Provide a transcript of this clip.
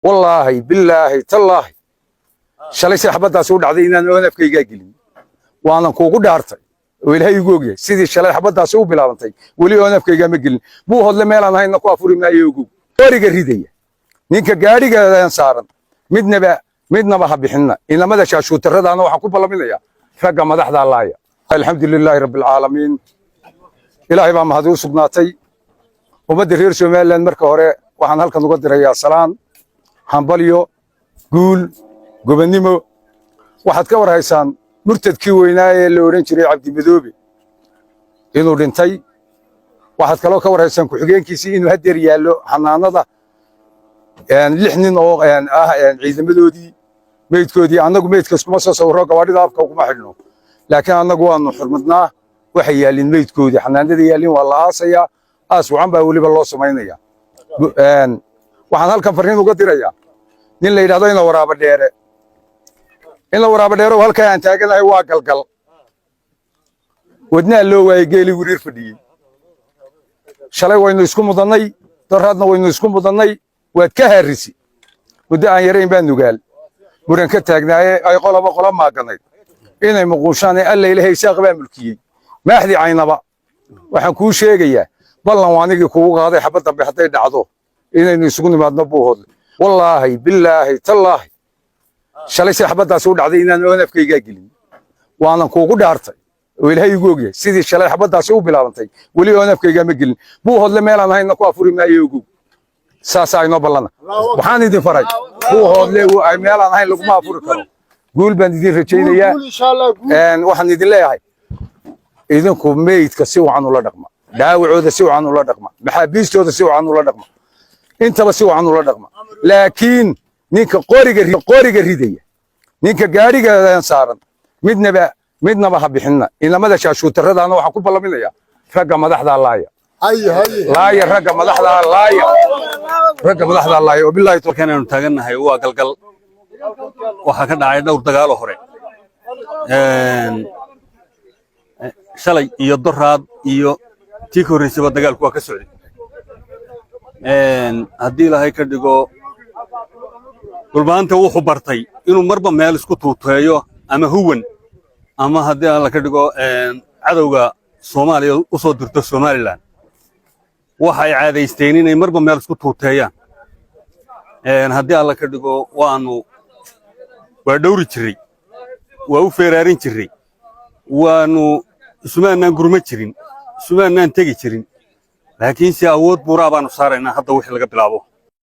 والله بالله تالله شلي سحبتها سود عدينا أنا في جاجلي وأنا كوكو دارتي وإلهي يجوجي سيدي شلي حبتها سود بلانتي ولي أنا في جامجلي مو هذا ميل أنا هاي نقافوري من يجوج طريق الردية نينك جاري جا صارن مدنا بحب حنا إن ماذا شو ترد أنا وحكون بالله من يا رجع ما دحض الله الحمد لله رب العالمين إلهي ما هذو سبناتي وبدي غير شو مال المركة هراء وحن هلك نقدر يا سلام حنبليو قول قبنيمو واحد كور هيسان مرتد كيويناي اللي ورنشري عبد المذوبي إنه رنتي واحد كور هيسان كحجين كيسي إنه هدي ريالو حنانضة يعني لحنين أو يعني عيد المذودي ميت كودي أنا قميت كسمسة صورة قوارض أبقى وما حلنو لكن أنا قوان حرمتنا وحيا لين ميت كودي حنان دي يالين والله آسيا وعم بقولي بالله سمينيا waxaan halkan fariin uga dirayaa nin la yiraahdo in la waraaba dheero halka aan taaganahay waa galgal wadna loo waayay geeli wariir fadhiyay shalay waynu isku mudanay daraadna waynu isku mudanay waad ka harisi wada aan yareen baan nugaal muran ka taagnaaye ay qolaba maaganay inay muquushaan alla ilaahay saaq baa mulkiyay maaxdi aynaba waxaan ku sheegayaa ballan waanigi kugu qaaday xabad dambe haday dhacdo inaynu isugu nimaadno buuhood wallahi billahi tallahi shalay saxbada soo dhacday inaan oonafkayga gelin waana kuugu dhaartay oo ilaahay igu ogyahay sidii shalay xabada soo bilaabantay wali oonafkayga ma gelin buuhood la meel aan hayna ku afuri maayo ugu saasa ayno ballana waxaan idin faray buuhood le ay meel aan hayn lagu ma afuri karo guul baan idin rajaynayaa waxaan idin leeyahay idinku meydka si wacan ula dhaqma daawacooda si wacan ula dhaqma maxaabiistooda si wacan ula dhaqma انت بس وعن ولا دقمه لكن نينك قوريغا ريديا نينك غاريغا سارن مدنا بحب حنا ان ماذا شو ترد انا waxaan ku balaminaya raga madaxda Allah laaya raga madaxda Allah wabillahi tawakkalna taaganahay waa galgal waxa ka dhacay dhowr dagaalo hore shalay iyo doraad iyo tii koreysay dagaalku waa ka socday haddii ilaahay ka dhigo dhulbaanta wuxuu bartay inuu marba meel isku tuuteeyo ama huwan ama haddii alla ka dhigo cadowga Soomaaliya u soo dirto Somaliland waxay caadaysteen inay marba meel isku tuuteeyaan haddii alla ka dhigo waa dhowri jiray waa u feeraarin jiray waanu isumaanaan gurma jirin isumaanaan tegi jirin laakiin si awood buuraa baanu saaraynaa hadda wixii laga bilaabo